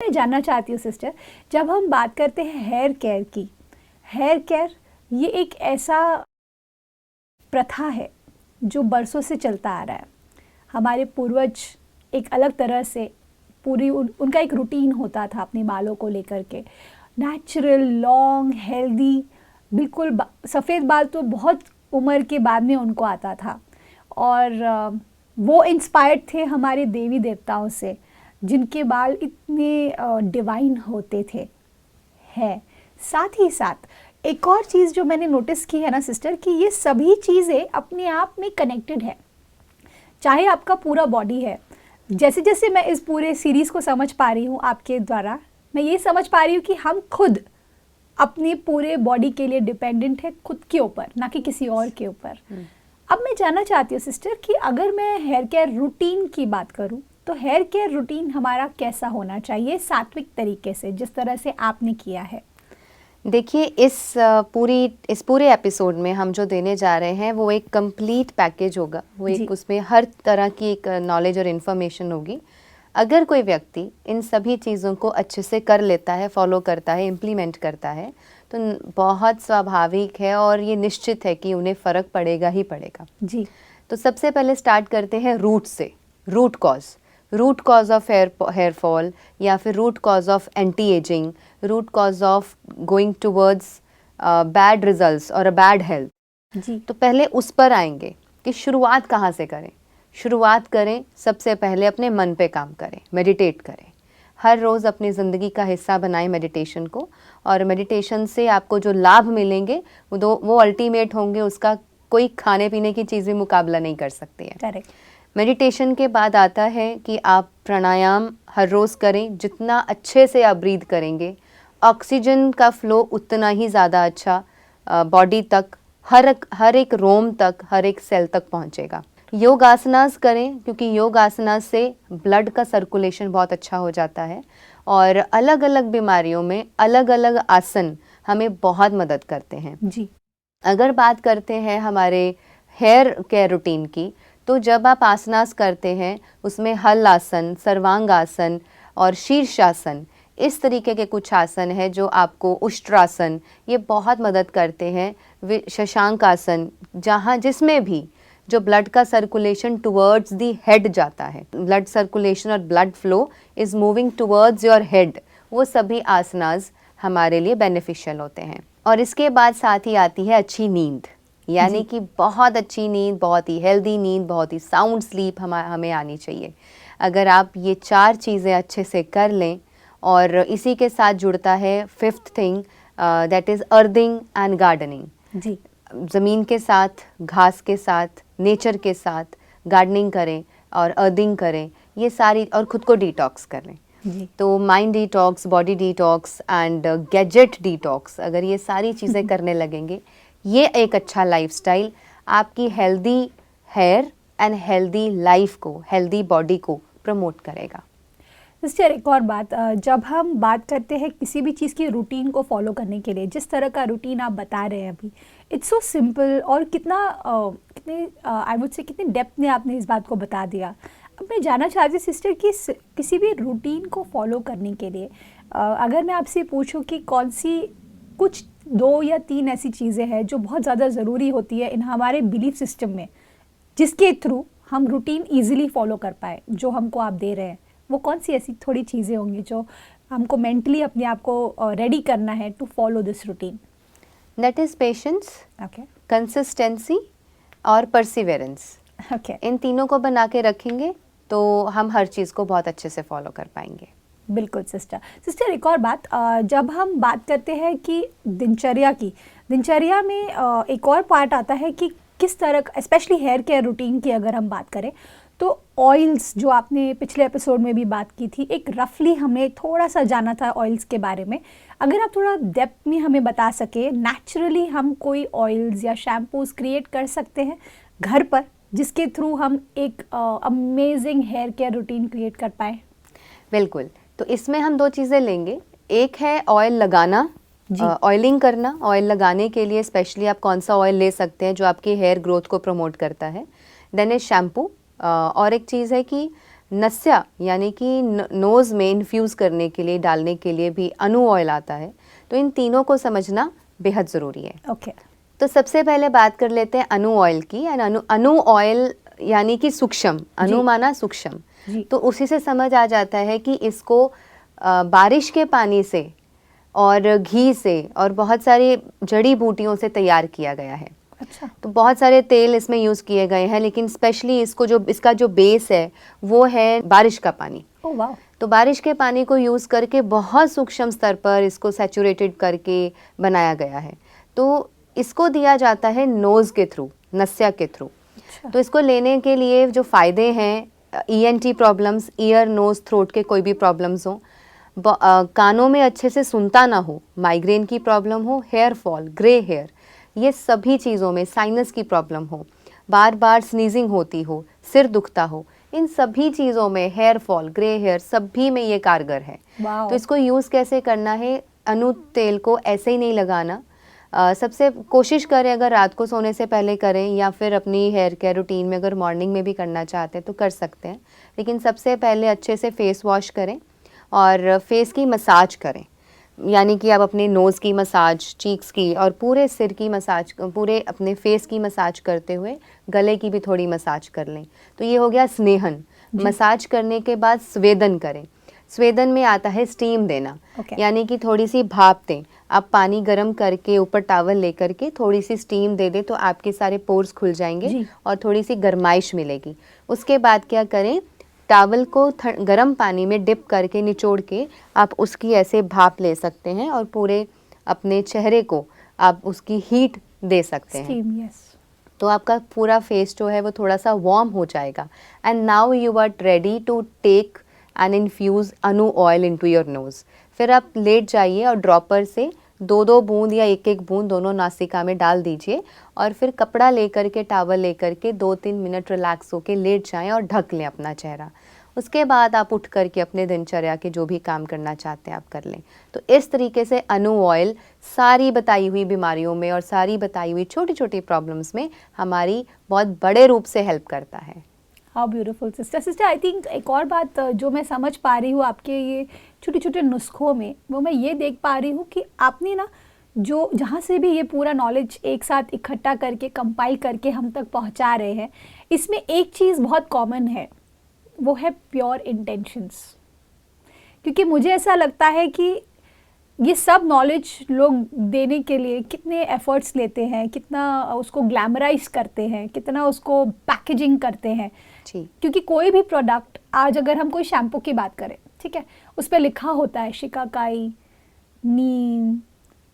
मैं जानना चाहती हूँ सिस्टर, जब हम बात करते हैं हेयर केयर की, हेयर केयर ये एक ऐसा प्रथा है जो बरसों से चलता आ रहा है। हमारे पूर्वज एक अलग तरह से पूरी उनका एक रूटीन होता था अपने बालों को लेकर के, नेचुरल लॉन्ग हेल्दी, बिल्कुल सफ़ेद बाल तो बहुत उम्र के बाद में उनको आता था। और वो इंस्पायर्ड थे हमारे देवी देवताओं से जिनके बाल इतने डिवाइन होते थे। है साथ ही साथ एक और चीज़ जो मैंने नोटिस की है ना सिस्टर, कि ये सभी चीज़ें अपने आप में कनेक्टेड है। चाहे आपका पूरा बॉडी है, जैसे जैसे मैं इस पूरे सीरीज़ को समझ पा रही हूँ आपके द्वारा, मैं ये समझ पा रही हूँ कि हम खुद अपने पूरे बॉडी के लिए डिपेंडेंट है खुद के ऊपर, ना कि किसी और के ऊपर। अब मैं जानना चाहती हूँ सिस्टर कि अगर मैं हेयर केयर रूटीन की बात करूँ तो हेयर केयर रूटीन हमारा कैसा होना चाहिए सात्विक तरीके से, जिस तरह से आपने किया है। देखिए, इस पूरे एपिसोड में हम जो देने जा रहे हैं वो एक कंप्लीट पैकेज होगा। वो एक उसमें हर तरह की एक नॉलेज और इन्फॉर्मेशन होगी। अगर कोई व्यक्ति इन सभी चीज़ों को अच्छे से कर लेता है, फॉलो करता है, इम्प्लीमेंट करता है, तो बहुत स्वाभाविक है और ये निश्चित है कि उन्हें फ़र्क पड़ेगा ही पड़ेगा। जी। तो सबसे पहले स्टार्ट करते हैं रूट से, root cause of hair fall, या फिर root cause of anti ageing, root cause of going towards bad results और अ बैड हेल्थ। जी। तो पहले उस पर आएंगे कि शुरुआत कहाँ से करें। शुरुआत करें, सबसे पहले अपने मन पे काम करें, मेडिटेट करें। हर रोज़ अपनी ज़िंदगी का हिस्सा बनाएं मेडिटेशन को, और मेडिटेशन से आपको जो लाभ मिलेंगे वो अल्टीमेट होंगे, उसका कोई खाने पीने की चीज़ भी मुकाबला नहीं कर सकती है। करेक्ट। मेडिटेशन के बाद आता है कि आप प्राणायाम हर रोज़ करें। जितना अच्छे से आप ब्रीथ करेंगे, ऑक्सीजन का फ्लो उतना ही ज़्यादा अच्छा बॉडी तक, हर एक रोम तक, हर एक सेल तक पहुंचेगा। योग आसनास करें, क्योंकि योग आसनास से ब्लड का सर्कुलेशन बहुत अच्छा हो जाता है, और अलग अलग बीमारियों में अलग अलग आसन हमें बहुत मदद करते हैं। जी। अगर बात करते हैं हमारे हेयर केयर रूटीन की, तो जब आप आसनास करते हैं उसमें हल आसन, सर्वांग आसन और शीर्षासन, इस तरीके के कुछ आसन हैं जो आपको, उष्ट्रासन, ये बहुत मदद करते हैं। शशांक आसन, जिसमें भी जो ब्लड का सर्कुलेशन टुवर्ड्स दी हेड जाता है, ब्लड सर्कुलेशन और blood flow is moving towards your head, वो सभी आसनास हमारे लिए बेनिफिशियल होते हैं। और इसके बाद साथ ही आती है अच्छी नींद, यानी कि बहुत अच्छी नींद, बहुत ही हेल्दी नींद, बहुत ही साउंड स्लीप हमें आनी चाहिए। अगर आप ये 4 चीज़ें अच्छे से कर लें, और इसी के साथ जुड़ता है fifth thing, that is earthing and gardening. जी। ज़मीन के साथ, घास के साथ, नेचर के साथ गार्डनिंग करें और अर्थिंग करें, ये सारी, और ख़ुद को डिटॉक्स करें। जी। तो mind detox, body detox and gadget detox, अगर ये सारी चीज़ें करने लगेंगे, ये एक अच्छा लाइफस्टाइल आपकी healthy hair and healthy life को, हेल्दी बॉडी को प्रमोट करेगा। सिस्टर, एक और बात, जब हम बात करते हैं किसी भी चीज़ की रूटीन को फॉलो करने के लिए, जिस तरह का रूटीन आप बता रहे हैं अभी, इट्स सो सिंपल, और कितने आई वुड से कितने डेप्थ में आपने इस बात को बता दिया। अब मैं जानना चाहती हूँ सिस्टर कि किसी भी रूटीन को फॉलो करने के लिए अगर मैं आपसे पूछूं कि कौन सी कुछ 2 या 3 ऐसी चीज़ें हैं जो बहुत ज़्यादा ज़रूरी होती है इन हमारे बिलीफ सिस्टम में, जिसके थ्रू हम रूटीन ईजिली फॉलो कर पाए, जो हमको आप दे रहे हैं, वो कौन सी ऐसी थोड़ी चीज़ें होंगी जो हमको मेंटली अपने आप को रेडी करना है to follow this routine? That is patience, okay, consistency और परसिवेरेंस। ओके, इन तीनों को बना के रखेंगे तो हम हर चीज़ को बहुत अच्छे से फॉलो कर पाएंगे। बिल्कुल सिस्टर, एक और बात, जब हम बात करते हैं कि दिनचर्या में एक और पार्ट आता है कि किस तरह, स्पेशली हेयर केयर रूटीन की अगर हम बात करें, तो ऑयल्स, जो आपने पिछले एपिसोड में भी बात की थी, एक रफली हमने थोड़ा सा जाना था ऑयल्स के बारे में। अगर आप थोड़ा डेप्थ में हमें बता सके, नेचुरली हम कोई ऑयल्स या शैम्पूज क्रिएट कर सकते हैं घर पर, जिसके थ्रू हम एक amazing hair care routine create कर पाए? बिल्कुल, तो इसमें हम 2 चीज़ें लेंगे। एक है ऑयल लगाना, ऑयलिंग करना। ऑयल लगाने के लिए स्पेशली आप कौन सा ऑयल ले सकते हैं जो आपकी हेयर ग्रोथ को प्रमोट करता है। देन इज शैम्पू, और एक चीज़ है कि नस्या यानी कि नोज़ में इन्फ्यूज़ करने के लिए, डालने के लिए भी अनु ऑयल आता है। तो इन तीनों को समझना बेहद ज़रूरी है। ओके। तो सबसे पहले बात कर लेते हैं अनु ऑयल की। एंड अनु ऑयल यानी कि सूक्ष्म, अनु माना सूक्ष्म, तो उसी से समझ आ जाता है कि इसको बारिश के पानी से और घी से और बहुत सारी जड़ी बूटियों से तैयार किया गया है। अच्छा। तो बहुत सारे तेल इसमें यूज़ किए गए हैं, लेकिन स्पेशली इसका जो बेस है वो है बारिश का पानी। ओह वाह। तो बारिश के पानी को यूज़ करके बहुत सूक्ष्म स्तर पर इसको सैचुरेटेड करके बनाया गया है। तो इसको दिया जाता है नोज़ के थ्रू, नस्या के थ्रू। अच्छा। तो इसको लेने के लिए जो फ़ायदे हैं, ENT problems, ear nose throat के कोई भी प्रॉब्लम्स हो, कानों में अच्छे से सुनता ना हो, माइग्रेन की प्रॉब्लम हो, हेयर फॉल, ग्रे हेयर, ये सभी चीज़ों में, साइनस की प्रॉब्लम हो, बार बार स्नीजिंग होती हो, सिर दुखता हो, इन सभी चीज़ों में, हेयर फॉल, ग्रे हेयर, सभी में ये कारगर है। तो इसको यूज़ कैसे करना है? अनु तेल को ऐसे ही नहीं लगाना। सबसे कोशिश करें, अगर रात को सोने से पहले करें या फिर अपनी हेयर केयर रूटीन में अगर मॉर्निंग में भी करना चाहते हैं तो कर सकते हैं, लेकिन सबसे पहले अच्छे से फेस वॉश करें और फेस की मसाज करें। यानी कि आप अपने नोज़ की मसाज, चीक्स की और पूरे सिर की मसाज, पूरे अपने फेस की मसाज करते हुए गले की भी थोड़ी मसाज कर लें। तो ये हो गया स्नेहन। मसाज करने के बाद स्वेदन करें। स्वेदन में आता है स्टीम देना। यानी कि थोड़ी सी भाप दें। आप पानी गर्म करके ऊपर टॉवल लेकर के थोड़ी सी स्टीम दे दें तो आपके सारे पोर्स खुल जाएंगे और थोड़ी सी गर्माइश मिलेगी। उसके बाद क्या करें, टॉवल को गर्म पानी में डिप करके, निचोड़ के आप उसकी ऐसे भाप ले सकते हैं और पूरे अपने चेहरे को आप उसकी हीट दे सकते हैं। तो आपका पूरा फेस जो है वो थोड़ा सा वार्म हो जाएगा। And now you are ready to take and infuse Anu oil into your nose. फिर आप लेट जाइए और ड्रॉपर से 2-2 बूंद या 1-1 बूंद दोनों नासिका में डाल दीजिए और फिर कपड़ा लेकर के, टॉवल लेकर के 2-3 मिनट रिलैक्स होके लेट जाएं और ढक लें अपना चेहरा। उसके बाद आप उठ करके अपने दिनचर्या के जो भी काम करना चाहते हैं आप कर लें। तो इस तरीके से अनु ऑयल सारी बताई हुई बीमारियों में और सारी बताई हुई छोटी छोटी प्रॉब्लम्स में हमारी बहुत बड़े रूप से हेल्प करता है। How beautiful sister. I think एक और बात जो मैं समझ पा रही हूँ आपके ये छोटे छोटे नुस्खों में, वो मैं ये देख पा रही हूँ कि आपने ना जो जहाँ से भी ये पूरा नॉलेज एक साथ इकट्ठा करके कंपाइल करके हम तक पहुँचा रहे हैं, इसमें एक चीज़ बहुत कॉमन है, वो है प्योर इंटेंशंस। क्योंकि मुझे ऐसा लगता है कि ये सब नॉलेज लोग देने के लिए कितने एफर्ट्स लेते हैं, कितना उसको ग्लैमराइज करते हैं, कितना उसको पैकेजिंग करते हैं। क्योंकि कोई भी प्रोडक्ट, आज अगर हम कोई शैम्पू की बात करें, ठीक है, उस पर लिखा होता है शिकाकाई, नीम,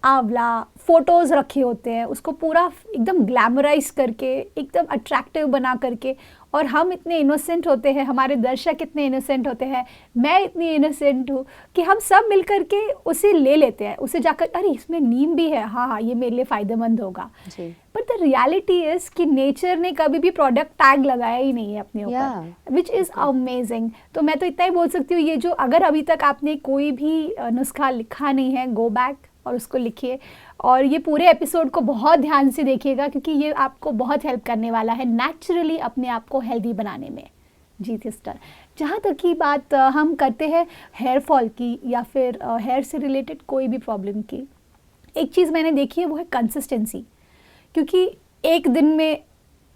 आंवला, फोटोज़ रखे होते हैं, उसको पूरा एकदम ग्लैमराइज करके, एकदम अट्रैक्टिव बना करके, और हम इतने इनोसेंट होते हैं, हमारे दर्शक इतने इनोसेंट होते हैं, मैं इतनी इनोसेंट हूँ कि हम सब मिल करके उसे ले लेते हैं, उसे जाकर अरे इसमें नीम भी है, हाँ हाँ ये मेरे लिए फ़ायदेमंद होगा। बट द रियलिटी इज़ कि नेचर ने कभी भी प्रोडक्ट टैग लगाया ही नहीं है अपने ऊपर, विच इज़ अमेजिंग। तो मैं तो इतना ही बोल सकती हूँ, ये जो अगर अभी तक आपने कोई भी नुस्खा लिखा नहीं है, गो बैक और उसको लिखिए और ये पूरे एपिसोड को बहुत ध्यान से देखिएगा, क्योंकि ये आपको बहुत हेल्प करने वाला है नेचुरली अपने आप को हेल्दी बनाने में। जी सिस्टर, जहाँ तक की बात हम करते हैं हेयर फॉल की या फिर हेयर से रिलेटेड कोई भी प्रॉब्लम की, एक चीज़ मैंने देखी है वो है कंसिस्टेंसी। क्योंकि एक दिन में,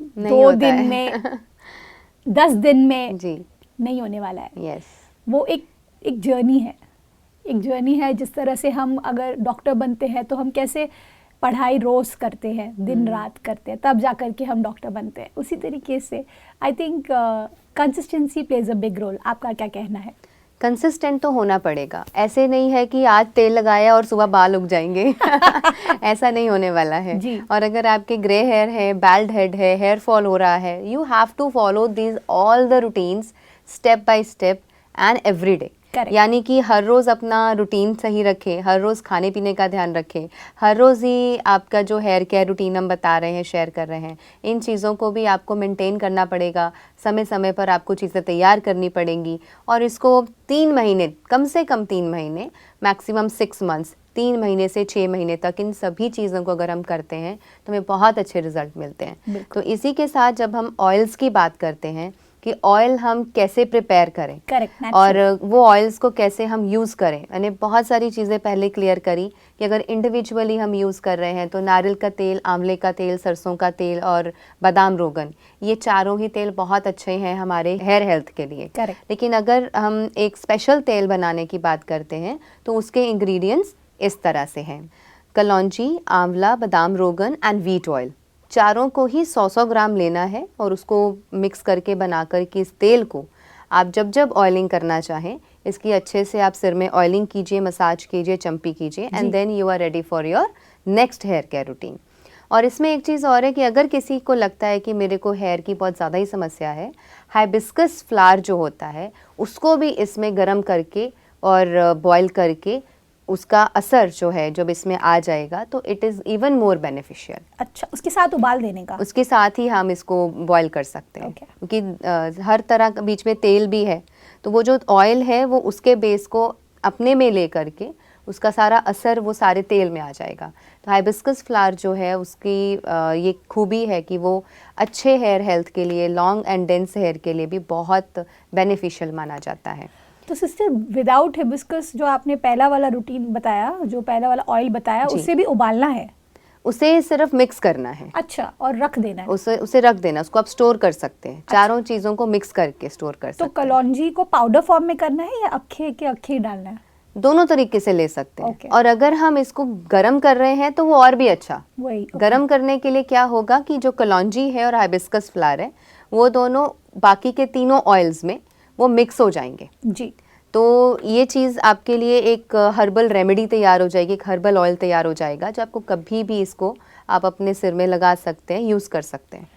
2 दिन में, 10 दिन में नहीं होने वाला है। वो एक जर्नी है, एक जर्नी है। जिस तरह से हम अगर डॉक्टर बनते हैं तो हम कैसे पढ़ाई रोज़ करते हैं, दिन रात करते हैं, तब जा कर के हम डॉक्टर बनते हैं, उसी तरीके से I think consistency plays a big role. आपका क्या कहना है? कंसिस्टेंट तो होना पड़ेगा। ऐसे नहीं है कि आज तेल लगाया और सुबह बाल उग जाएंगे ऐसा नहीं होने वाला है जी। और अगर आपके ग्रे हेयर है, बैल्ड हेड है, हेयर फॉल हो रहा है, you have to follow these all the routines step by step and every day. यानी कि हर रोज़ अपना रूटीन सही रखें, हर रोज़ खाने पीने का ध्यान रखें, हर रोज़ ही आपका जो हेयर केयर रूटीन हम बता रहे हैं, शेयर कर रहे हैं, इन चीज़ों को भी आपको मेंटेन करना पड़ेगा। समय समय पर आपको चीज़ें तैयार करनी पड़ेंगी और इसको 3 महीने, कम से कम 3 महीने, मैक्सिमम 6 मंथ्स, 3 महीने से 6 महीने तक इन सभी चीज़ों को अगर हम करते हैं तो हमें बहुत अच्छे रिजल्ट मिलते हैं। तो इसी के साथ जब हम ऑयल्स की बात करते हैं कि ऑयल हम कैसे प्रिपेयर करें, करेक्ट, और वो ऑयल्स को कैसे हम यूज़ करें। मैंने बहुत सारी चीज़ें पहले क्लियर करी कि अगर इंडिविजुअली हम यूज़ कर रहे हैं तो नारियल का तेल, आंवले का तेल, सरसों का तेल और बादाम रोगन, ये चारों ही तेल बहुत अच्छे हैं हमारे हेयर हेल्थ के लिए। करेक्ट। लेकिन अगर हम एक स्पेशल तेल बनाने की बात करते हैं तो उसके इंग्रेडिएंट्स इस तरह से हैं: कलौंजी, आंवला, बादाम रोगन एंड व्हीट ऑयल। चारों को ही 100-100 ग्राम लेना है और उसको मिक्स करके बना कर के इस तेल को आप जब जब ऑयलिंग करना चाहें, इसकी अच्छे से आप सिर में ऑयलिंग कीजिए, मसाज कीजिए, चम्पी कीजिए, and then you are ready for your next hair care routine. और इसमें एक चीज़ और है कि अगर किसी को लगता है कि मेरे को हेयर की बहुत ज़्यादा ही समस्या है, हाइबिस्कस फ्लावर जो होता है उसको भी इसमें गर्म करके और बॉईल करके उसका असर जो है जब इसमें आ जाएगा तो it is even more beneficial. अच्छा, उसके साथ उबाल देने का? उसके साथ ही हम इसको बॉईल कर सकते हैं, क्योंकि हर तरह का बीच में तेल भी है, तो वो जो ऑयल है वो उसके बेस को अपने में ले करके उसका सारा असर वो सारे तेल में आ जाएगा। तो हाइबिस्कस फ्लावर जो है उसकी ये खूबी है कि वो अच्छे हेयर हेल्थ के लिए, लॉन्ग एंड डेंस हेयर के लिए भी बहुत बेनिफिशियल माना जाता है। तो सिस्टर, विदाउट हिबिस्कस जो आपने पहला वाला रूटीन बताया, जो पहला वाला ऑयल बताया, उसे भी उबालना है? उसे सिर्फ मिक्स करना है। अच्छा, और रख देना है? उसे रख देना, उसको आप स्टोर कर सकते हैं। चारों चीज़ों को मिक्स करके स्टोर कर सकते हैं। तो कलौंजी को पाउडर फॉर्म में करना है या अखे के अखे डालना है? दोनों तरीके से ले सकते हैं। और अगर हम इसको गरम कर रहे हैं तो वो और भी अच्छा। गरम करने के लिए क्या होगा कि जो कलौंजी है और हाइबिस्कस फ्लावर है वो दोनों बाकी के तीनों ऑयल्स में वो मिक्स हो जाएंगे जी। तो ये चीज़ आपके लिए एक हर्बल रेमेडी तैयार हो जाएगी, एक हर्बल ऑयल तैयार हो जाएगा जो आपको कभी भी इसको आप अपने सिर में लगा सकते हैं, यूज़ कर सकते हैं।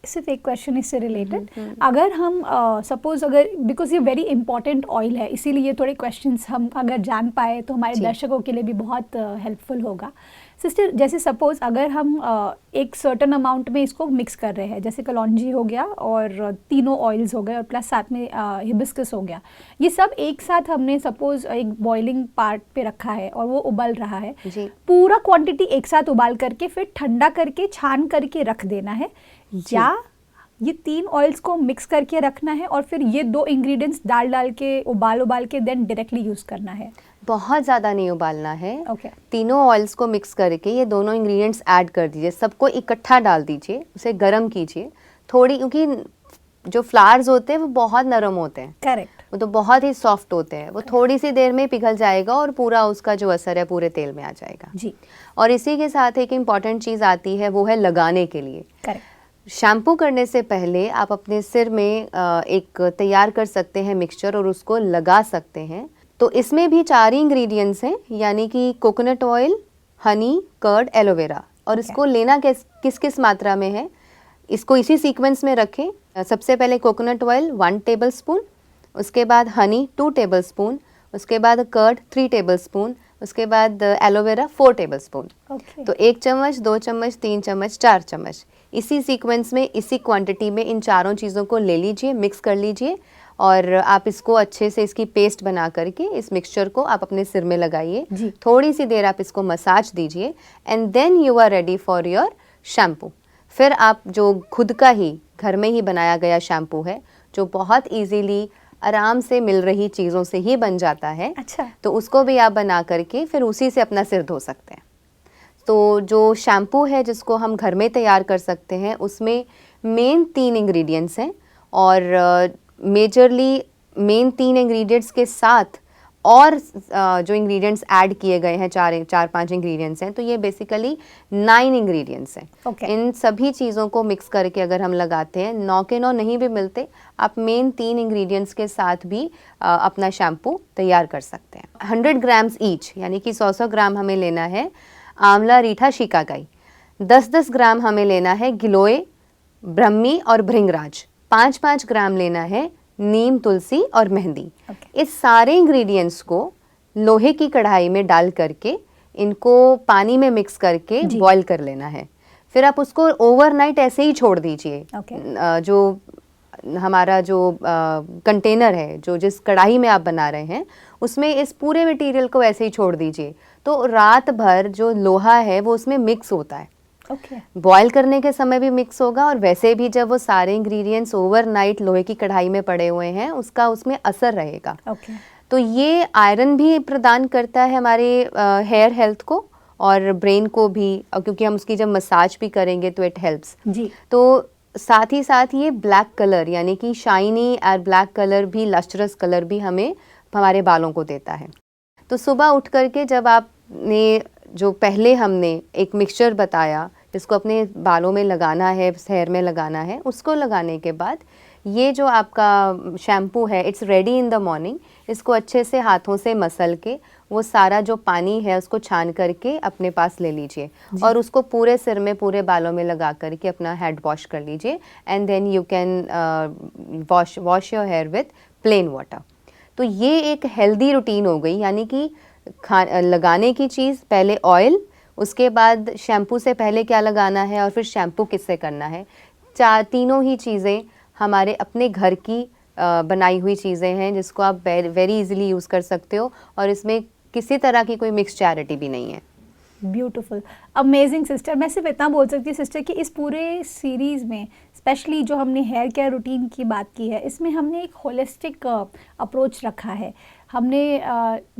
सिर्फ एक क्वेश्चन इससे रिलेटेड, अगर हम सपोज अगर, बिकॉज ये वेरी इंपॉर्टेंट ऑयल है, इसीलिए थोड़े क्वेश्चंस हम अगर जान पाए तो हमारे दर्शकों के लिए भी बहुत हेल्पफुल होगा। सिस्टर, जैसे सपोज अगर हम एक सर्टन अमाउंट में इसको मिक्स कर रहे हैं, जैसे कलौंजी हो गया और तीनों ऑयल्स हो गए और प्लस साथ में हिबिस्कस हो गया, ये सब एक साथ हमने सपोज एक बॉइलिंग पार्ट पे रखा है और वो उबल रहा है, पूरा क्वांटिटी एक साथ उबाल करके फिर ठंडा करके छान करके रख देना है, या ये तीन ऑयल्स को मिक्स करके रखना है और फिर ये दो इंग्रेडिएंट्स डाल के उबाल के देन डायरेक्टली यूज़ करना है? बहुत ज़्यादा नहीं उबालना है। तीनों ऑयल्स को मिक्स करके ये दोनों इंग्रेडिएंट्स ऐड कर दीजिए, सबको इकट्ठा डाल दीजिए, उसे गर्म कीजिए थोड़ी, क्योंकि जो फ्लावर्स होते हैं वो बहुत नरम होते हैं। करेक्ट। वो तो बहुत ही सॉफ्ट होते हैं, वो थोड़ी सी देर में पिघल जाएगा और पूरा उसका जो असर है पूरे तेल में आ जाएगा जी। और इसी के साथ एक इम्पॉर्टेंट चीज़ आती है, वो है लगाने के लिए। करेक्ट। शैम्पू करने से पहले आप अपने सिर में एक तैयार कर सकते हैं मिक्सचर और उसको लगा सकते हैं। तो इसमें भी 4 ही इंग्रेडिएंट्स हैं, यानी कि coconut oil, honey, curd, aloe vera. और इसको लेना किस किस मात्रा में है, इसको इसी सीक्वेंस में रखें। सबसे पहले कोकोनट ऑयल 1 टेबलस्पून, उसके बाद हनी 2 टेबलस्पून, उसके बाद कर्ड 3 टेबलस्पून, उसके बाद एलोवेरा 4 टेबलस्पून। तो 1 चम्मच, 2 चम्मच, 3 चम्मच, 4 चम्मच, इसी सीक्वेंस में, इसी क्वांटिटी में इन चारों चीज़ों को ले लीजिए, मिक्स कर लीजिए और आप इसको अच्छे से इसकी पेस्ट बना करके इस मिक्सचर को आप अपने सिर में लगाइए। थोड़ी सी देर आप इसको मसाज दीजिए and then you are ready for your shampoo. फिर आप जो खुद का ही घर में ही बनाया गया शैम्पू है, जो बहुत इजीली आराम से मिल रही चीज़ों से ही बन जाता है, अच्छा, तो उसको भी आप बना करके फिर उसी से अपना सिर धो सकते हैं। तो जो शैम्पू है जिसको हम घर में तैयार कर सकते हैं, उसमें मेन 3 इंग्रेडिएंट्स हैं और मेजरली मेन 3 इंग्रेडिएंट्स के साथ और जो इंग्रेडिएंट्स ऐड किए गए हैं, 4-5 इंग्रेडिएंट्स हैं, तो ये बेसिकली 9 इंग्रेडिएंट्स हैं। इन सभी चीज़ों को मिक्स करके अगर हम लगाते हैं, 9 के 9 नहीं भी मिलते, आप मेन 3 इंग्रेडिएंट्स के साथ भी अपना शैम्पू तैयार कर सकते हैं। 100 ग्राम्स ईच, यानी कि 100-100 ग्राम हमें लेना है आंवला, रीठा, शिकाकाई। 10-10 ग्राम हमें लेना है गिलोय, ब्रह्मी और भृंगराज। 5-5 ग्राम लेना है नीम, तुलसी और मेहंदी। इस सारे इंग्रेडिएंट्स को लोहे की कढ़ाई में डाल करके इनको पानी में मिक्स करके बॉईल कर लेना है। फिर आप उसको ओवरनाइट ऐसे ही छोड़ दीजिए। जो हमारा जो कंटेनर है, जो जिस कढ़ाई में आप बना रहे हैं, उसमें इस पूरे मटेरियल को ऐसे ही छोड़ दीजिए। तो रात भर जो लोहा है वो उसमें मिक्स होता है ओके। बॉयल करने के समय भी मिक्स होगा और वैसे भी जब वो सारे इंग्रेडिएंट्स ओवरनाइट लोहे की कढ़ाई में पड़े हुए हैं उसका उसमें असर रहेगा। ओके। तो ये आयरन भी प्रदान करता है हमारे हेयर हेल्थ को और ब्रेन को भी, क्योंकि हम उसकी जब मसाज भी करेंगे तो इट हेल्प्स। जी। तो साथ ही साथ ये ब्लैक कलर यानी कि शाइनी और ब्लैक कलर भी, लस्ट्रस कलर भी हमें हमारे बालों को देता है। तो सुबह उठ करके जब आपने जो पहले हमने एक मिक्सचर बताया जिसको अपने बालों में लगाना है, हेयर में लगाना है, उसको लगाने के बाद ये जो आपका शैम्पू है it's ready in the morning. इसको अच्छे से हाथों से मसल के वो सारा जो पानी है उसको छान करके अपने पास ले लीजिए और उसको पूरे सिर में, पूरे बालों में लगा करके अपना हेड वॉश कर लीजिए and then you can wash your hair with plain water. तो ये एक हेल्दी रूटीन हो गई, यानी कि लगाने की चीज़ पहले ऑयल, उसके बाद शैम्पू से पहले क्या लगाना है और फिर शैम्पू किससे करना है। तीनों ही चीज़ें हमारे अपने घर की बनाई हुई चीज़ें हैं जिसको आप वेरी इजीली यूज़ कर सकते हो और इसमें किसी तरह की कोई मिक्स चैरिटी भी नहीं है। Beautiful, amazing sister. मैं सिर्फ इतना बोल सकती हूँ सिस्टर कि इस पूरे सीरीज़ में स्पेशली जो हमने हेयर केयर रूटीन की बात की है, इसमें हमने एक होलिस्टिक अप्रोच रखा है। हमने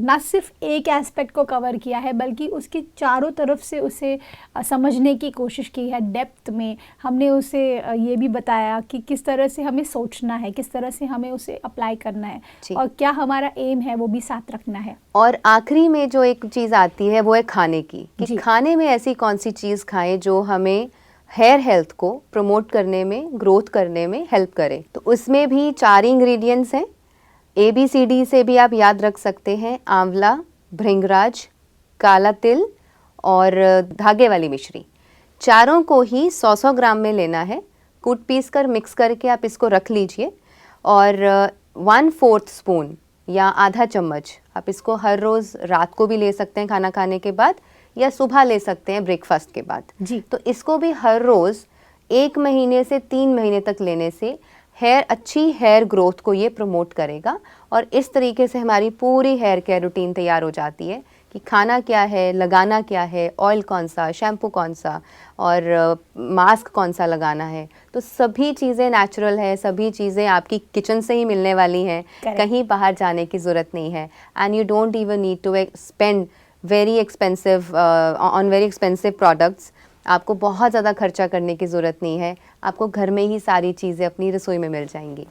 ना सिर्फ एक एस्पेक्ट को कवर किया है बल्कि उसकी चारों तरफ से उसे समझने की कोशिश की है डेप्थ में। हमने उसे ये भी बताया कि किस तरह से हमें सोचना है, किस तरह से हमें उसे अप्लाई करना है और क्या हमारा एम है वो भी साथ रखना है। और आखिरी में जो एक चीज़ आती है वो है खाने की, कि खाने में ऐसी कौन सी चीज़ खाएं जो हमें हेयर हेल्थ को प्रमोट करने में, ग्रोथ करने में हेल्प करे। तो उसमें भी 4 इंग्रेडिएंट्स हैं, ABCD से भी आप याद रख सकते हैं, आंवला, भृंगराज, काला तिल और धागे वाली मिश्री। चारों को ही 100-100 ग्राम में लेना है, कूट पीस कर मिक्स करके आप इसको रख लीजिए और 1/4 स्पून या आधा चम्मच आप इसको हर रोज़ रात को भी ले सकते हैं खाना खाने के बाद या सुबह ले सकते हैं ब्रेकफास्ट के बाद जी। तो इसको भी हर रोज़ 1 महीने से 3 महीने तक लेने से अच्छी हेयर ग्रोथ को ये प्रमोट करेगा और इस तरीके से हमारी पूरी हेयर केयर रूटीन तैयार हो जाती है कि खाना क्या है, लगाना क्या है, ऑयल कौन सा, शैम्पू कौन सा और मास्क कौन सा लगाना है। तो सभी चीज़ें नेचुरल है, सभी चीज़ें आपकी किचन से ही मिलने वाली हैं, कहीं बाहर जाने की ज़रूरत नहीं है and you don't even need to spend very expensive products. आपको बहुत ज़्यादा खर्चा करने की ज़रूरत नहीं है, आपको घर में ही सारी चीज़ें अपनी रसोई में मिल जाएंगी।